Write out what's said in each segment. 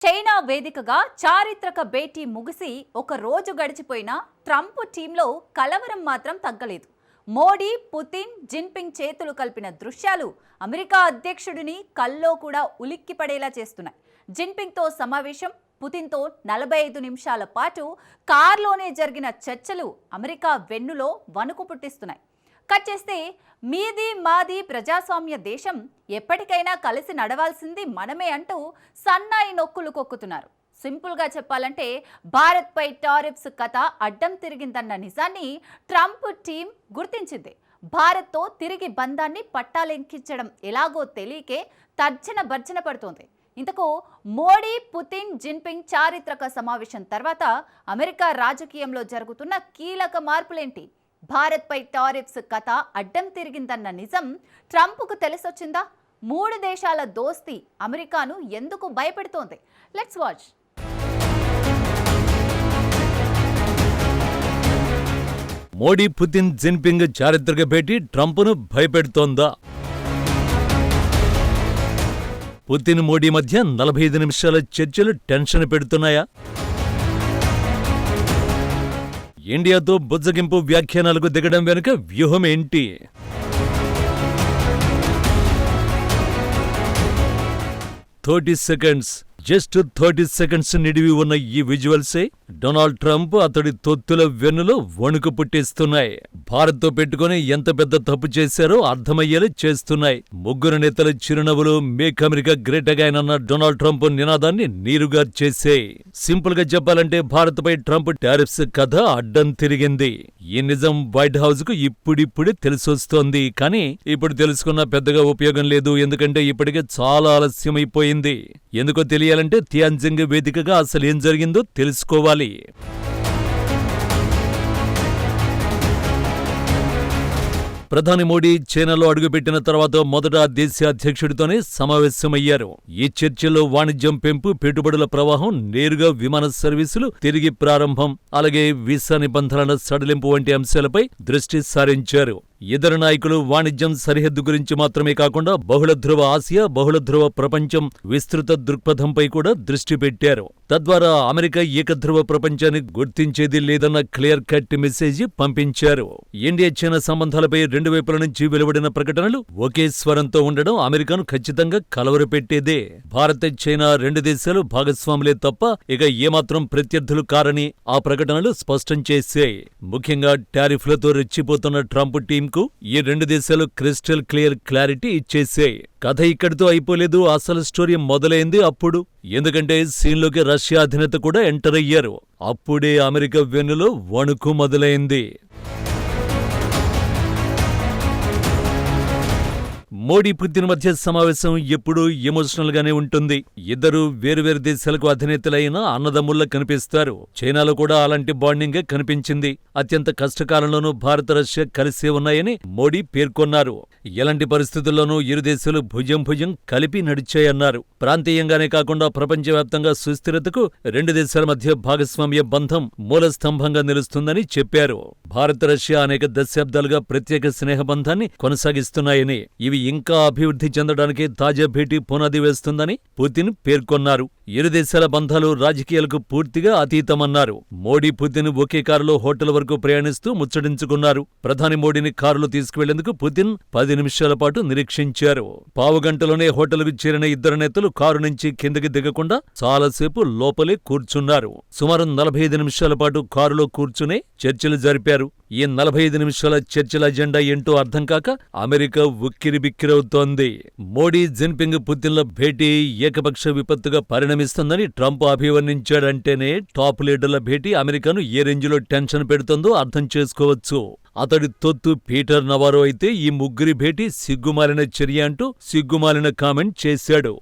China వేదికగా చారిత్రక భేటీ ముగిసి ఒక రోజు గడిచిపోయినా ట్రంప్ టీంలో కలవరం మాత్రం తగ్గలేదు. మోడీ, పుతిన్, జిన్పింగ్ చేతులు కలిపిన దృశ్యాలు అమెరికా అధ్యక్షుడిని కల్లో కూడా ఉలిక్కిపడేలా చేస్తున్నాయి. జిన్పింగ్తో సమావేశం, పుతిన్తో 45 నిమిషాల పాటు కార్లోనే జరిగిన చర్చలు అమెరికా వెన్నులో వణుకు పుట్టిస్తున్నాయి. కట్ చేస్తే మీది మాది ప్రజాస్వామ్య దేశం, ఎప్పటికైనా కలిసి నడవాల్సింది మనమే అంటూ సన్నాయి నొక్కులు కొక్కుతున్నారు. సింపుల్గా చెప్పాలంటే భారత్పై టారిఫ్స్ కథ అడ్డం తిరిగిందన్న నిజాన్ని ట్రంప్ టీం గుర్తించింది. భారత్తో తిరిగి బంధాన్ని పట్టాలెక్కించడం ఎలాగో తెలియకే తర్జన భర్జన పడుతోంది. ఇంతకు మోడీ, పుతిన్, జిన్పింగ్ చారిత్రక సమావేశం తర్వాత అమెరికా రాజకీయంలో జరుగుతున్న కీలక మార్పులేంటి? భారత్పై టారిఫ్స్ కథ అడ్డం తిరిగిందన్న నిజం ట్రంప్కు తెలిసొచ్చిందా? 3 దేశాల దోస్తీ అమెరికాను ఎందుకు భయపెడుతోంది? Let's watch. Modi, Putin, Jinping చారిత్రక భేటీ ట్రంప్ను భయపెడుతోందా? పుతిన్, మోడీ మధ్య 45 నిమిషాల చర్చలు టెన్షన్ పెడుతున్నాయా? ఇండియాతో బుజ్జగింపు వ్యాఖ్యానాలకు దిగడం వెనుక వ్యూహం ఏంటి? జస్ట్ 30 సెకండ్స్ నిడివి ఉన్న ఈ విజువల్సే డొనాల్డ్ ట్రంప్, అతడి తొత్తుల వెన్నులో వణుకు పుట్టిస్తున్నాయి. భారత్తో పెట్టుకుని ఎంత పెద్ద తప్పు చేశారో అర్థమయ్యేలా చేస్తున్నాయి. ముగ్గురు నేతల చిరునవ్వులు మేక్ అమెరికా గ్రేట్ అగైన్ అన్న డొనాల్డ్ ట్రంప్ నినాదాన్ని నీరుగా చేశాయి. సింపుల్ గా చెప్పాలంటే భారత్పై ట్రంప్ టారిఫ్స్ కథ అడ్డం తిరిగింది. ఈ నిజం వైట్ హౌస్ కు ఇప్పుడిప్పుడే తెలిసొస్తోంది. కానీ ఇప్పుడు తెలుసుకున్న పెద్దగా ఉపయోగం లేదు, ఎందుకంటే ఇప్పటికే చాలా ఆలస్యమైపోయింది. ఎందుకో తెలియాలంటే టియాన్జింగ్ వేదికగా అసలేం జరిగిందో తెలుసుకోవాలి. ప్రధాని మోడీ చైనాలో అడుగుపెట్టిన తర్వాత మొదట దేశ అధ్యక్షుడితోనే సమావేశమయ్యారు. ఈ చర్చల్లో వాణిజ్యం పెంపు, పెట్టుబడుల ప్రవాహం, నేరుగా విమాన సర్వీసులు తిరిగి ప్రారంభం, అలాగే వీసా నిబంధనల సడలింపు వంటి అంశాలపై దృష్టి సారించారు. ఇద్దరు నాయకులు వాణిజ్యం సరిహద్దు గురించి మాత్రమే కాకుండా బహుళ ధ్రువ ఆసియా, బహుళ ధ్రువ ప్రపంచం విస్తృత దృక్పథంపై కూడా దృష్టి పెట్టారు. తద్వారా అమెరికా ఏకధ్రువ ప్రపంచాన్ని గుర్తించేది లేదన్న క్లియర్ కట్ మెసేజ్ పంపించారు. ఇండియా చైనా సంబంధాలపై రెండు వైపుల నుంచి వెలువడిన ప్రకటనలు ఒకే స్వరంతో ఉండడం అమెరికాను ఖచ్చితంగా కలవరపెట్టేదే. భారత్, చైనా రెండు దేశాలు భాగస్వాములే తప్ప ఇక ఏమాత్రం ప్రత్యర్థులు కారని ఆ ప్రకటనలు స్పష్టం చేశాయి. ముఖ్యంగా టారిఫ్లతో రెచ్చిపోతున్న ట్రంప్ టీం ఈ రెండు దేశాలు క్రిస్టల్ క్లియర్ క్లారిటీ ఇచ్చేశాయి. కథ ఇక్కడితో అయిపోలేదు, అసలు స్టోరీ మొదలైంది అప్పుడు. ఎందుకంటే సీన్లోకి రష్యా అధినేత కూడా ఎంటర్ అయ్యారు. అప్పుడే అమెరికా వెన్నులో వణుకు మొదలైంది. మోడీ, పుతిన్ మధ్య సమావేశం ఎప్పుడూ ఎమోషనల్ గానే ఉంటుంది. ఇద్దరు వేరువేరు దేశాలకు అధినేతలైన అన్నదమ్ముల్లా కనిపిస్తారు. చైనాలో కూడా అలాంటి బాండింగే కనిపించింది. అత్యంత కష్టకాలంలోనూ భారత, రష్యా కలిసే ఉన్నాయని మోడీ పేర్కొన్నారు. ఎలాంటి పరిస్థితుల్లోనూ ఇరు దేశాలు భుజం భుజం కలిపి నడిచాయన్నారు. ప్రాంతీయంగానే కాకుండా ప్రపంచవ్యాప్తంగా సుస్థిరతకు రెండు దేశాల మధ్య భాగస్వామ్య బంధం మూలస్తంభంగా నిలుస్తుందని చెప్పారు. భారత, రష్యా అనేక దశాబ్దాలుగా ప్రత్యేక స్నేహబంధాన్ని కొనసాగిస్తున్నాయని, ఇవి ఇంకా అభివృద్ధి చెందడానికి తాజా భేటీ పునాది వేస్తుందని పుతిన్ పేర్కొన్నారు. ఇరు దేశాల బంధాలు రాజకీయాలకు పూర్తిగా అతీతమన్నారు. మోడీ, పుతిన్ ఒకే కారులో హోటల్ వరకు ప్రయాణిస్తూ ముచ్చటించుకున్నారు. ప్రధాని మోడీని కారులో తీసుకువెళ్లేందుకు పుతిన్ 10 నిమిషాల పాటు నిరీక్షించారు. పావుగంటలోనే హోటల్కు చేరిన ఇద్దరు నేతలు కారు నుంచి కిందకి దిగకుండా చాలాసేపు లోపలే కూర్చున్నారు. సుమారు 45 నిమిషాల పాటు కారులో కూర్చునే చర్చలు జరిపారు. ఈ 45 నిమిషాల చర్చల అజెండా ఏంటో అర్థం కాక అమెరికా ఉక్కిరిబిక్కిరవుతోంది. మోడీ, జిన్పింగ్, పుతిన్ల భేటీ ఏకపక్ష విపత్తుగా పరిణమిస్తుందని ట్రంప్ అభివర్ణించాడంటేనే టాప్ లీడర్ల భేటీ అమెరికాను ఏ రేంజ్లో టెన్షన్ పెడుతుందో అర్థం చేసుకోవచ్చు. అతడి తొత్తు పీటర్ నవారో అయితే ఈ ముగ్గురి భేటీ సిగ్గుమాలిన చర్య అంటూ సిగ్గుమాలిన కామెంట్ చేశాడు.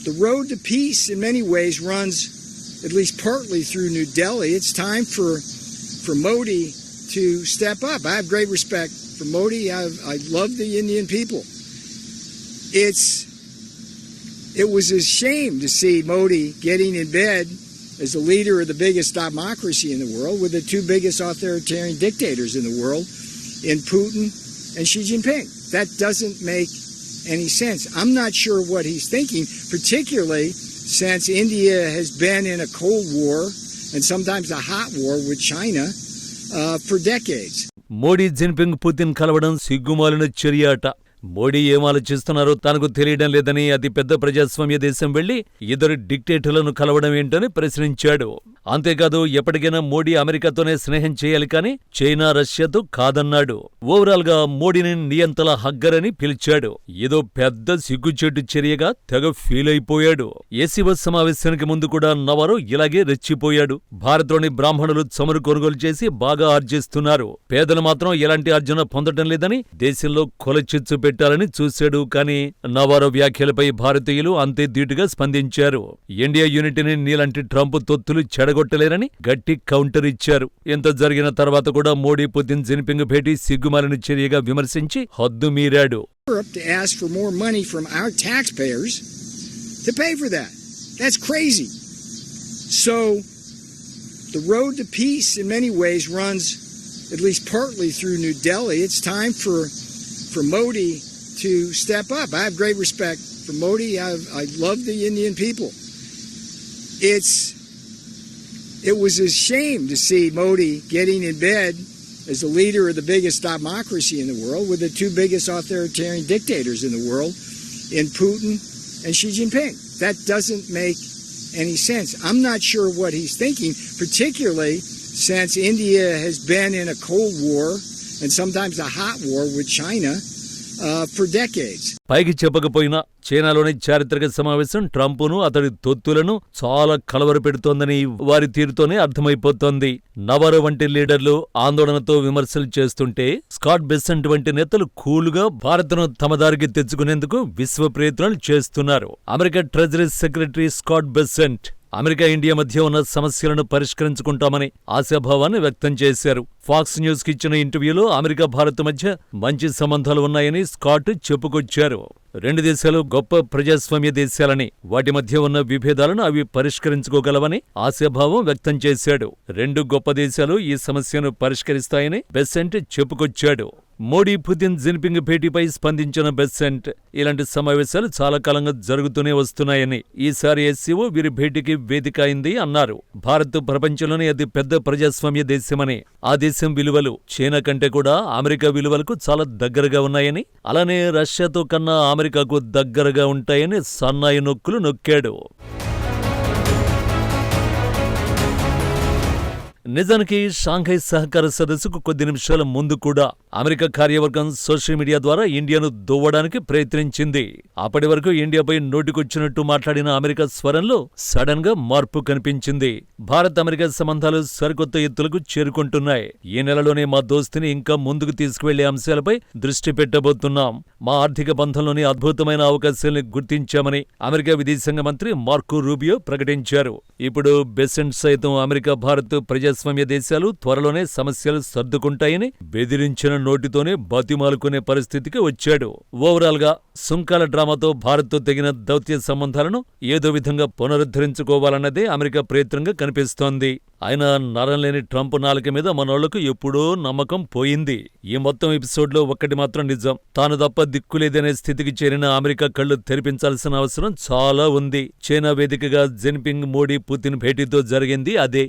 The road to peace in many ways runs at least partly through New Delhi. It's time for Modi to step up. I have great respect for Modi. I love the Indian people. It was a shame to see Modi getting in bed as the leader of the biggest democracy in the world with the two biggest authoritarian dictators in the world in Putin and Xi Jinping. That doesn't make any sense. I'm not sure what he's thinking, particularly since India has been in a Cold War and sometimes a hot war with China for decades. Modi Jinping Putin కలవడం సిగ్గుమాలిన చర్య అట. మోడీ ఏం ఆలోచిస్తున్నారో తనకు తెలియడం లేదని అతి పెద్ద ప్రజాస్వామ్య దేశం వెళ్లి ఇద్దరు డిక్టేటర్లను కలవడం ఏంటని ప్రశ్నించాడు. అంతేకాదు ఎప్పటికైనా మోడీ అమెరికాతోనే స్నేహం చేయాలి కానీ చైనా రష్యాతో కాదన్నాడు. ఓవరాల్ గా మోడీని నియంతల హగ్గరని పిలిచాడు. ఏదో పెద్ద సిగ్గుచేటు చర్యగా తెగ ఫీల్ అయిపోయాడు. ఏసీఓ సమావేశానికి ముందు కూడా నవారో ఇలాగే రెచ్చిపోయాడు. భారత్లోని బ్రాహ్మణులు చమురు కొనుగోలు చేసి బాగా ఆర్జిస్తున్నారు, పేదలు మాత్రం ఎలాంటి ఆర్జన పొందడం లేదని దేశంలో కొలచిచ్చు పెట్టాలని చూశాడు. కానీ నవారో వ్యాఖ్యలపై భారతీయులు అంతే ధీటుగా స్పందించారు. ఇండియా యూనిటీని నీలాంటి ట్రంప్ తొత్తులు చెడగొట్టలేరని గట్టి కౌంటర్ ఇచ్చారు. ఇంత జరిగిన తర్వాత కూడా మోడీ పుతిన్ జిన్పింగ్ భేటీ సిగ్గుమాలిన చర్యగా విమర్శించి హద్దు మీరాడు. To ask for more money from our taxpayers to pay for that. That's crazy. So the road to peace in many ways runs at least partly through New Delhi. It's time for Modi to step up. I have great respect for Modi. I love the Indian people. It was a shame to see Modi getting in bed as the leader of the biggest democracy in the world with the two biggest authoritarian dictators in the world, in Putin and Xi Jinping. That doesn't make any sense. I'm not sure what he's thinking, particularly since India has been in a Cold War and sometimes a hot war with China for decades. పైకి చెప్పకపోయినా చైనాలోని చారిత్రక సమావేశం ట్రంప్ను అతడి తొత్తులను చాలా కలవరపెడుతోందని వారి తీరుతోనే అర్థమైపోతోంది. నవారో వంటి లీడర్లు ఆందోళనతో విమర్శలు చేస్తుంటే స్కాట్ బెసెంట్ వంటి నేతలు కూలుగా భారత్ను తమ దారికి తెచ్చుకునేందుకు విశ్వ ప్రయత్నాలు చేస్తున్నారు. America treasury secretary Scott Besant America India మధ్య ఉన్న సమస్యలను పరిష్కరించుకుంటామని ఆశాభావాన్ని వ్యక్తం చేశారు. ఫాక్స్ న్యూస్ కి ఇచ్చిన ఇంటర్వ్యూలో అమెరికా భారత్ మధ్య మంచి సంబంధాలు ఉన్నాయని స్కాట్ చెప్పుకొచ్చారు. రెండు దేశాలు గొప్ప ప్రజాస్వామ్య దేశాలని, వాటి మధ్య ఉన్న విభేదాలను అవి పరిష్కరించుకోగలవని ఆశాభావం వ్యక్తం చేశాడు. రెండు గొప్ప దేశాలు ఈ సమస్యను పరిష్కరిస్తాయని బెసెంట్ చెప్పుకొచ్చాడు. మోడీ పుతిన్ జిన్పింగ్ భేటీపై స్పందించిన బెసెంట్ ఇలాంటి సమావేశాలు చాలా కాలంగా జరుగుతూనే వస్తున్నాయని, ఈసారి ఎస్సీఓ వీరి భేటీకి వేదిక అయింది అన్నారు. భారత్ ప్రపంచంలోనే అతి పెద్ద ప్రజాస్వామ్య దేశమని, ఆ దేశం విలువలు చైనా కంటే కూడా అమెరికా విలువలకు చాలా దగ్గరగా ఉన్నాయని, అలానే రష్యాతో కన్నా అమెరికాకు దగ్గరగా ఉంటాయని సన్నాయి నొక్కులు నొక్కాడు. నిజానికి షాంఘై సహకార సదస్సుకు కొద్ది నిమిషాల ముందు కూడా అమెరికా కార్యవర్గం సోషల్ మీడియా ద్వారా ఇండియాను దువ్వడానికి ప్రయత్నించింది. అప్పటి వరకు ఇండియాపై నోటికొచ్చినట్టు మాట్లాడిన అమెరికా స్వరంలో సడన్ గా మార్పు కనిపించింది. భారత్ అమెరికా సంబంధాలు సరికొత్త ఎత్తులకు చేరుకుంటున్నాయి. ఈ నెలలోనే మా దోస్తిని ఇంకా ముందుకు తీసుకువెళ్లే అంశాలపై దృష్టి పెట్టబోతున్నాం. మా ఆర్థిక బంధంలోని అద్భుతమైన అవకాశాల్ని గుర్తించామని అమెరికా విదేశాంగ మంత్రి మార్కో రూబియో ప్రకటించారు. ఇప్పుడు బెసెంట్ సైతం అమెరికా భారత్ ప్రజాస్వామ్య దేశాలు త్వరలోనే సమస్యలు సర్దుకుంటాయని బెదిరించిన నోటితోనే బతిమాలుకునే పరిస్థితికి వచ్చాడు. ఓవరాల్ గా సుంకాల డ్రామాతో భారత్తో తెగిన దౌత్య సంబంధాలను ఏదో విధంగా పునరుద్ధరించుకోవాలన్నదే అమెరికా ప్రయత్నంగా కనిపిస్తోంది. అయినా నరం లేని ట్రంప్ నాలుక మీద మనోళ్లకు ఎప్పుడో నమ్మకం పోయింది. ఈ మొత్తం ఎపిసోడ్లో ఒక్కటి మాత్రం నిజం, తాను తప్ప దిక్కులేదనే స్థితికి చేరిన అమెరికా కళ్లు తెరిపించాల్సిన అవసరం చాలా ఉంది. చైనా వేదికగా జిన్పింగ్ మోడీ పుతిన్ భేటీతో జరిగింది అదే.